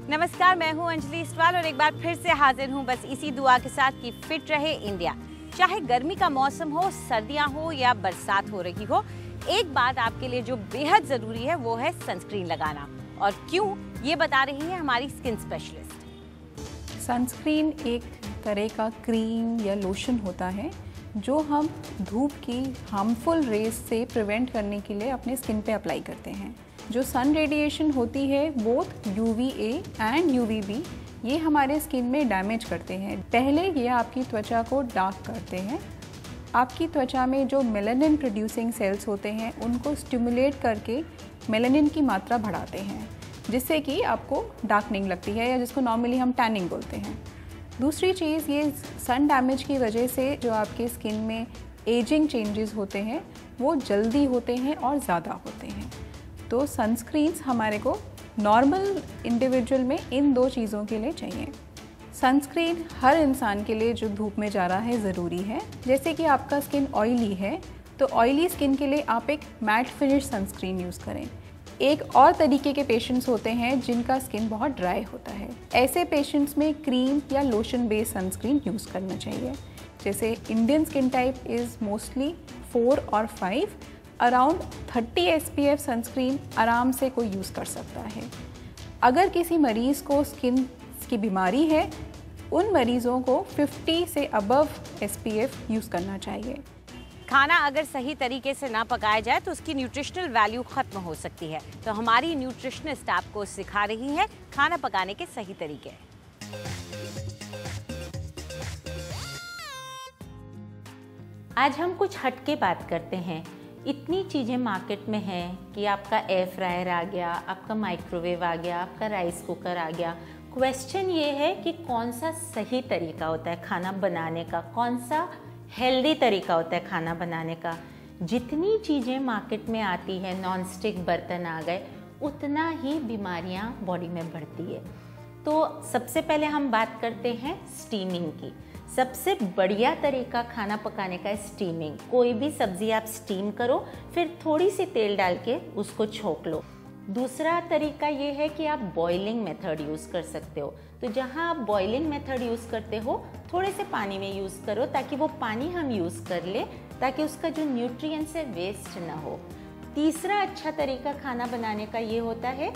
नमस्कार, मैं हूं अंजलि इस्टवाल और एक बार फिर से हाजिर हूं बस इसी दुआ के साथ कि फिट रहे इंडिया। चाहे गर्मी का मौसम हो, सर्दियां हो या बरसात हो रही हो, एक बात आपके लिए जो बेहद जरूरी है वो है सनस्क्रीन लगाना। और क्यों, ये बता रही है हमारी स्किन स्पेशलिस्ट। सनस्क्रीन एक तरह का क्रीम या लोशन होता है जो हम धूप की हार्मफुल रेज से प्रिवेंट करने के लिए अपने स्किन पे अप्लाई करते हैं। जो सन रेडिएशन होती है बोथ UVA एंड UVB, ये हमारे स्किन में डैमेज करते हैं। पहले ये आपकी त्वचा को डार्क करते हैं। आपकी त्वचा में जो मेलानिन प्रोड्यूसिंग सेल्स होते हैं उनको स्टिमुलेट करके मेलानिन की मात्रा बढ़ाते हैं, जिससे कि आपको डार्कनिंग लगती है या जिसको नॉर्मली हम टैनिंग बोलते हैं। दूसरी चीज़, ये सन डैमेज की वजह से जो आपके स्किन में एजिंग चेंजेस होते हैं वो जल्दी होते हैं और ज़्यादा होते हैं। तो सनस्क्रीन्स हमारे को नॉर्मल इंडिविजुअल में इन दो चीज़ों के लिए चाहिए। सनस्क्रीन हर इंसान के लिए जो धूप में जा रहा है ज़रूरी है। जैसे कि आपका स्किन ऑयली है तो ऑयली स्किन के लिए आप एक मैट फिनिश सनस्क्रीन यूज़ करें। एक और तरीके के पेशेंट्स होते हैं जिनका स्किन बहुत ड्राई होता है, ऐसे पेशेंट्स में क्रीम या लोशन बेस्ड सनस्क्रीन यूज़ करना चाहिए। जैसे Indian skin type is mostly 4 और 5, अराउंड 30 SPF सनस्क्रीन आराम से कोई यूज़ कर सकता है। अगर किसी मरीज़ को स्किन की बीमारी है, उन मरीज़ों को 50 से अबव SPF यूज़ करना चाहिए। खाना अगर सही तरीके से ना पकाया जाए तो उसकी न्यूट्रिशनल वैल्यू खत्म हो सकती है। तो हमारी न्यूट्रिशनिस्ट आपको सिखा रही है खाना पकाने के सही तरीके। आज हम कुछ हटके बात करते हैं। इतनी चीज़ें मार्केट में हैं कि आपका एयर फ्रायर आ गया, आपका माइक्रोवेव आ गया, आपका राइस कुकर आ गया। क्वेश्चन ये है कि कौन सा सही तरीका होता है खाना बनाने का, कौन सा हेल्दी तरीका होता है खाना बनाने का। जितनी चीज़ें मार्केट में आती है, नॉन स्टिक बर्तन आ गए, उतना ही बीमारियां बॉडी में बढ़ती है। तो सबसे पहले हम बात करते हैं स्टीमिंग की। सबसे बढ़िया तरीका खाना पकाने का है स्टीमिंग। कोई भी सब्ज़ी आप स्टीम करो, फिर थोड़ी सी तेल डाल के उसको छोंक लो। दूसरा तरीका ये है कि आप बॉइलिंग मेथड यूज़ कर सकते हो। तो जहाँ आप बॉइलिंग मेथड यूज़ करते हो, थोड़े से पानी में यूज़ करो ताकि वो पानी हम यूज़ कर ले, ताकि उसका जो न्यूट्रिएंट्स है वेस्ट ना हो। तीसरा अच्छा तरीका खाना बनाने का ये होता है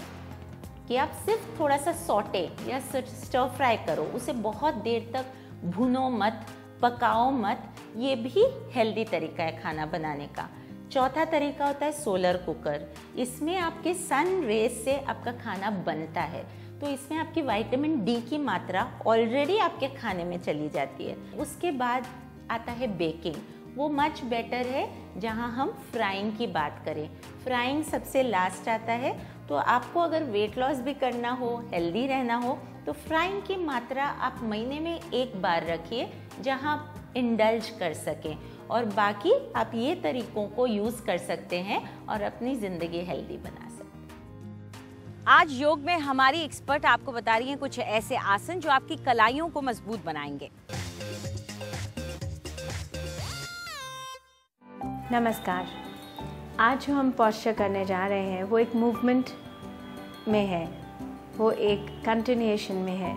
कि आप सिर्फ थोड़ा सा सॉटे या स्टर फ्राई करो, उसे बहुत देर तक भुनो मत, पकाओ मत। ये भी हेल्दी तरीका है खाना बनाने का। चौथा तरीका होता है सोलर कुकर। इसमें आपके सन रेज से आपका खाना बनता है, तो इसमें आपकी विटामिन D की मात्रा ऑलरेडी आपके खाने में चली जाती है। उसके बाद आता है बेकिंग। वो मच बेटर है जहां हम फ्राइंग की बात करें। फ्राइंग सबसे लास्ट आता है। तो आपको अगर वेट लॉस भी करना हो, हेल्दी रहना हो, तो फ्राइंग की मात्रा आप महीने में एक बार रखिए जहां आप इंडल्ज कर सकें, और बाकी आप ये तरीकों को यूज़ कर सकते हैं और अपनी ज़िंदगी हेल्दी बना सकते हैं। आज योग में हमारी एक्सपर्ट आपको बता रही हैं कुछ ऐसे आसन जो आपकी कलाइयों को मजबूत बनाएंगे। नमस्कार। आज जो हम पॉस्चर करने जा रहे हैं वो एक मूवमेंट में है, वो एक कंटिन्यूएशन में है।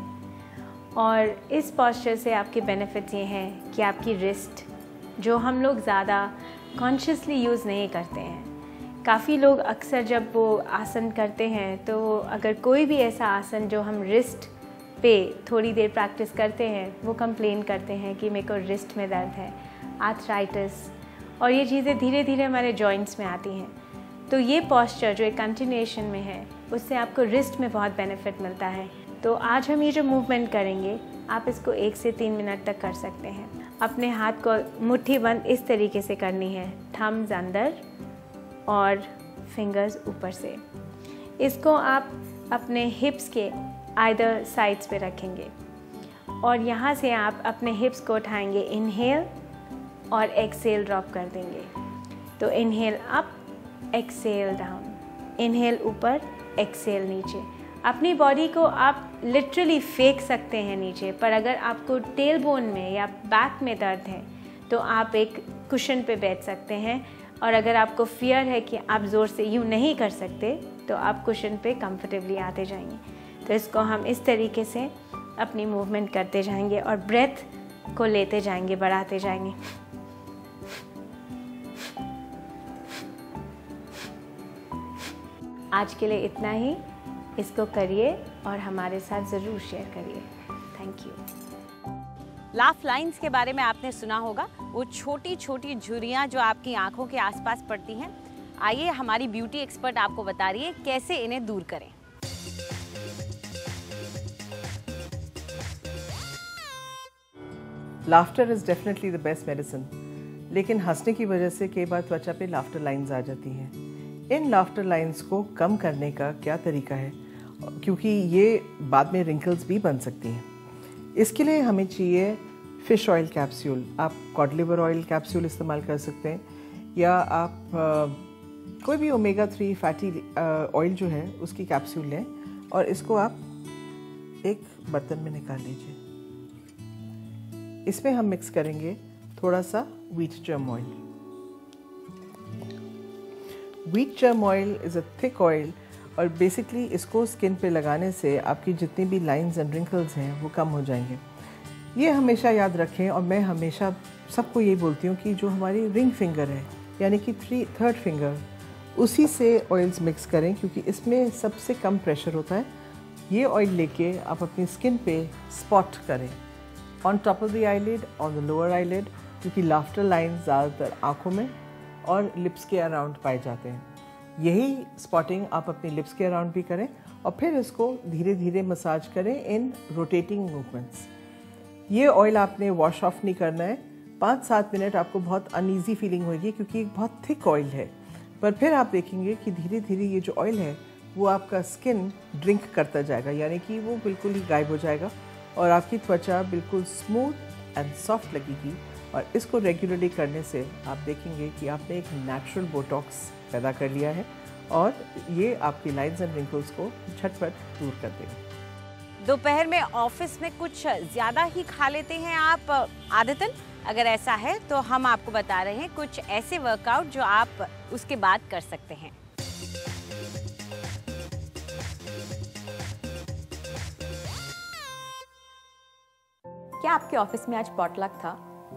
और इस पॉस्चर से आपके बेनिफिट्स ये हैं कि आपकी रिस्ट, जो हम लोग ज़्यादा कॉन्शियसली यूज़ नहीं करते हैं, काफ़ी लोग अक्सर जब वो आसन करते हैं तो अगर कोई भी ऐसा आसन जो हम रिस्ट पे थोड़ी देर प्रैक्टिस करते हैं, वो कंप्लेन करते हैं कि मेरे को रिस्ट में दर्द है, आर्थराइटिस, और ये चीज़ें धीरे धीरे हमारे जॉइंट्स में आती हैं। तो ये पॉस्चर जो एक कंटिन्यूएशन में है, उससे आपको रिस्ट में बहुत बेनिफिट मिलता है। तो आज हम ये जो मूवमेंट करेंगे, आप इसको 1 से 3 मिनट तक कर सकते हैं। अपने हाथ को मुट्ठी बंद इस तरीके से करनी है, थम्स अंदर और फिंगर्स ऊपर से। इसको आप अपने हिप्स के आइदर साइड्स पे रखेंगे और यहाँ से आप अपने हिप्स को उठाएंगे, इनहेल और एक्सेल ड्रॉप कर देंगे। तो inhale up, exhale down, inhale ऊपर, एक्सेल नीचे। अपनी बॉडी को आप लिटरली फेंक सकते हैं नीचे, पर अगर आपको टेल बोन में या बैक में दर्द है तो आप एक कुशन पे बैठ सकते हैं, और अगर आपको फियर है कि आप ज़ोर से यूँ नहीं कर सकते तो आप कुशन पे कंफर्टेबली आते जाइए। तो इसको हम इस तरीके से अपनी मूवमेंट करते जाएंगे और ब्रेथ को लेते जाएंगे, बढ़ाते जाएंगे। आज के लिए इतना ही। इसको करिए और हमारे साथ ज़रूर शेयर करिए। Thank you. लाफ लाइंस के बारे में आपने सुना होगा, वो छोटी छोटी झुर्रियाँ जो आपकी आंखों के आसपास पड़ती हैं। आइए हमारी ब्यूटी एक्सपर्ट आपको बता रही है कैसे इन्हें दूर करें। Laughter is definitely the best medicine, लेकिन हंसने की वजह से कई बार त्वचा पे लाफ्टर लाइंस आ जाती हैं। इन लाफ्टर लाइंस को कम करने का क्या तरीका है, क्योंकि ये बाद में रिंकल्स भी बन सकती हैं। इसके लिए हमें चाहिए फ़िश ऑयल कैप्सूल। आप कॉड लिवर ऑयल कैप्सूल इस्तेमाल कर सकते हैं, या आप कोई भी ओमेगा 3 फैटी ऑयल जो है उसकी कैप्सूल लें और इसको आप एक बर्तन में निकाल लीजिए। इसमें हम मिक्स करेंगे थोड़ा सा wheat germ oil. Wheat germ oil is a thick oil और बेसिकली इसको स्किन पे लगाने से आपकी जितनी भी लाइंस एंड रिंकल्स हैं वो कम हो जाएंगे। ये हमेशा याद रखें, और मैं हमेशा सबको यही बोलती हूँ कि जो हमारी रिंग फिंगर है यानी कि थर्ड फिंगर, उसी से ऑयल्स मिक्स करें, क्योंकि इसमें सबसे कम प्रेशर होता है। ये ऑयल लेके आप अपनी स्किन पे स्पॉट करें on top of the eyelid, on the lower eyelid, क्योंकि लाफ्टर लाइंस ज़्यादातर आँखों में और लिप्स के अराउंड पाए जाते हैं। यही स्पॉटिंग आप अपनी लिप्स के अराउंड भी करें और फिर इसको धीरे धीरे मसाज करें इन रोटेटिंग मूवमेंट्स। ये ऑयल आपने वॉश ऑफ नहीं करना है। 5-7 मिनट आपको बहुत अनईजी फीलिंग होगी, क्योंकि एक बहुत थिक ऑयल है, पर फिर आप देखेंगे कि धीरे धीरे ये जो ऑयल है वो आपका स्किन ड्रिंक करता जाएगा, यानी कि वो बिल्कुल ही गायब हो जाएगा और आपकी त्वचा बिल्कुल स्मूथ एंड सॉफ्ट लगेगी। और इसको रेगुलरली करने से आप देखेंगे कि आपने एक नेचुरल बोटॉक्स पैदा कर लिया है और ये आपकी लाइंस एंड रिंकल्स को झटपट दूर कर देगा। दोपहर में ऑफिस में कुछ ज़्यादा ही खा लेते हैं आप आदतन? अगर ऐसा है तो हम आपको बता रहे हैं कुछ ऐसे वर्कआउट जो आप उसके बाद कर सकते हैं। क्या आपके ऑफिस में आज पॉटलक था?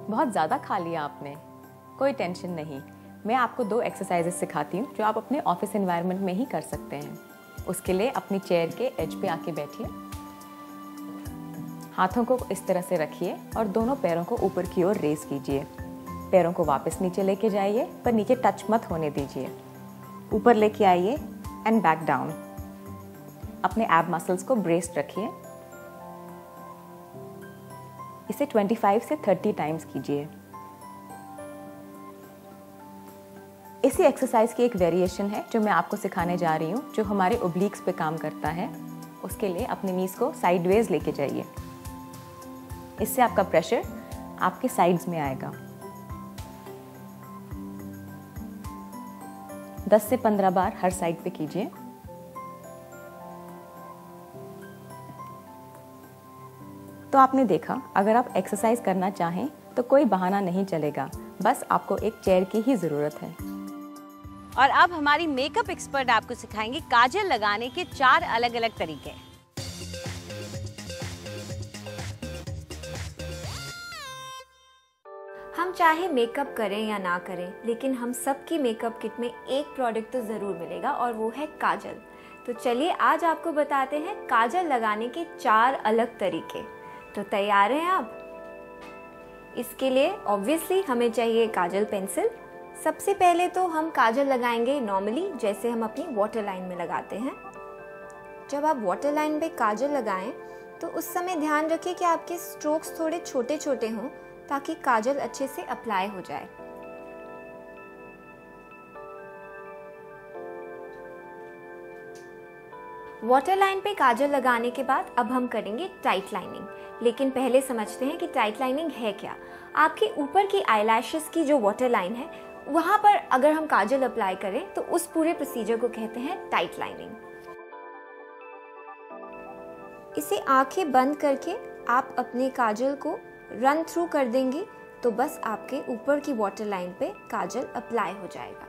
बहुत ज़्यादा खा लिया आपने? कोई टेंशन नहीं, मैं आपको 2 एक्सरसाइजेस सिखाती हूँ जो आप अपने ऑफिस एनवायरनमेंट में ही कर सकते हैं। उसके लिए अपनी चेयर के एज पे आके बैठिए, हाथों को इस तरह से रखिए और दोनों पैरों को ऊपर की ओर रेस कीजिए। पैरों को वापस नीचे लेके जाइए, पर नीचे टच मत होने दीजिए। ऊपर लेके आइए एंड बैक डाउन। अपने एब मसल्स को ब्रेस्ड रखिए। इसे 25 से 30 टाइम्स कीजिए। इसी एक्सरसाइज की एक वेरिएशन है जो मैं आपको सिखाने जा रही हूँ, जो हमारे ओब्लिक्स पे काम करता है। उसके लिए अपने नीज को साइडवेज लेके जाइए। इससे आपका प्रेशर आपके साइड्स में आएगा। 10 से 15 बार हर साइड पे कीजिए। तो आपने देखा, अगर आप एक्सरसाइज करना चाहें तो कोई बहाना नहीं चलेगा, बस आपको एक चेयर की ही ज़रूरत है। और अब हमारी मेकअप एक्सपर्ट आपको सिखाएंगे काजल लगाने के 4 अलग अलग तरीके। हम चाहे मेकअप करें या ना करें, लेकिन हम सबकी मेकअप किट में एक प्रोडक्ट तो ज़रूर मिलेगा और वो है काजल। तो चलिए आज आपको बताते हैं काजल लगाने के 4 अलग तरीके। तो तैयार हैं आप? इसके लिए ऑब्वियसली हमें चाहिए काजल पेंसिल। सबसे पहले तो हम काजल लगाएंगे नॉर्मली जैसे हम अपनी वाटर लाइन में लगाते हैं। जब आप वाटर लाइन पे काजल लगाएं तो उस समय ध्यान रखिए कि आपके स्ट्रोक्स थोड़े छोटे छोटे हों, ताकि काजल अच्छे से अप्लाई हो जाए। वाटर लाइन पे काजल लगाने के बाद अब हम करेंगे टाइट लाइनिंग। लेकिन पहले समझते हैं कि टाइट लाइनिंग है क्या। आपके ऊपर की आईलैशेस की जो वाटर लाइन है, वहां पर अगर हम काजल अप्लाई करें तो उस पूरे प्रोसीजर को कहते हैं टाइट लाइनिंग। इसे आंखें बंद करके आप अपने काजल को रन थ्रू कर देंगी तो बस आपके ऊपर की वाटर लाइन पे काजल अप्लाई हो जाएगा।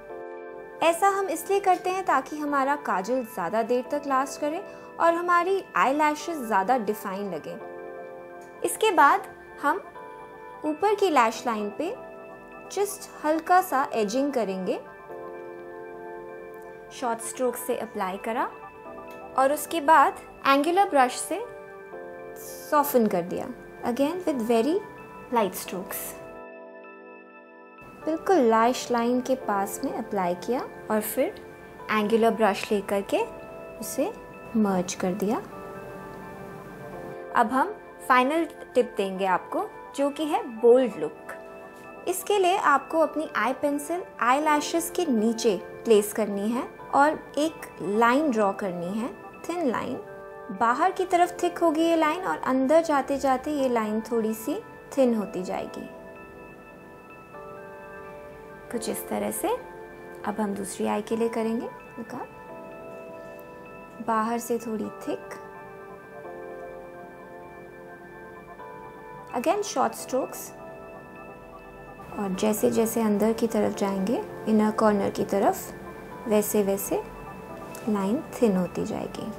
ऐसा हम इसलिए करते हैं ताकि हमारा काजल ज़्यादा देर तक लास्ट करे और हमारी आई लैशेस ज़्यादा डिफाइन लगे। इसके बाद हम ऊपर की लैश लाइन पे जस्ट हल्का सा एजिंग करेंगे। शॉर्ट स्ट्रोक से अप्लाई करा और उसके बाद एंगुलर ब्रश से सॉफन कर दिया, again with very light strokes. बिल्कुल लैश लाइन के पास में अप्लाई किया और फिर एंगुलर ब्रश लेकर के उसे मर्ज कर दिया। अब हम फाइनल टिप देंगे आपको, जो कि है बोल्ड लुक। इसके लिए आपको अपनी आई पेंसिल आई लैशेस के नीचे प्लेस करनी है और एक लाइन ड्रॉ करनी है, थिन लाइन। बाहर की तरफ थिक होगी ये लाइन और अंदर जाते जाते ये लाइन थोड़ी सी थिन होती जाएगी, कुछ इस तरह से। अब हम दूसरी आई के लिए करेंगे निकाल, बाहर से थोड़ी थिक, अगेन शॉर्ट स्ट्रोक्स, और जैसे जैसे अंदर की तरफ जाएंगे इनर कॉर्नर की तरफ, वैसे वैसे लाइन थिन होती जाएगी।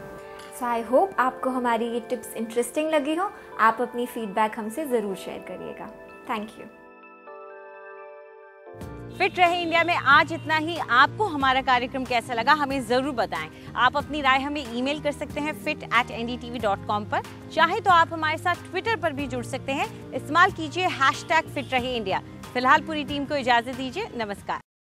सो आई होप आपको हमारी ये टिप्स इंटरेस्टिंग लगी हो। आप अपनी फीडबैक हमसे ज़रूर शेयर करिएगा। Thank you. फिट रहे इंडिया में आज इतना ही। आपको हमारा कार्यक्रम कैसा लगा हमें ज़रूर बताएं। आप अपनी राय हमें ईमेल कर सकते हैं fit@ndtv.com पर। चाहे तो आप हमारे साथ ट्विटर पर भी जुड़ सकते हैं। इस्तेमाल कीजिए #फिट रहे इंडिया। फिलहाल पूरी टीम को इजाज़त दीजिए। नमस्कार।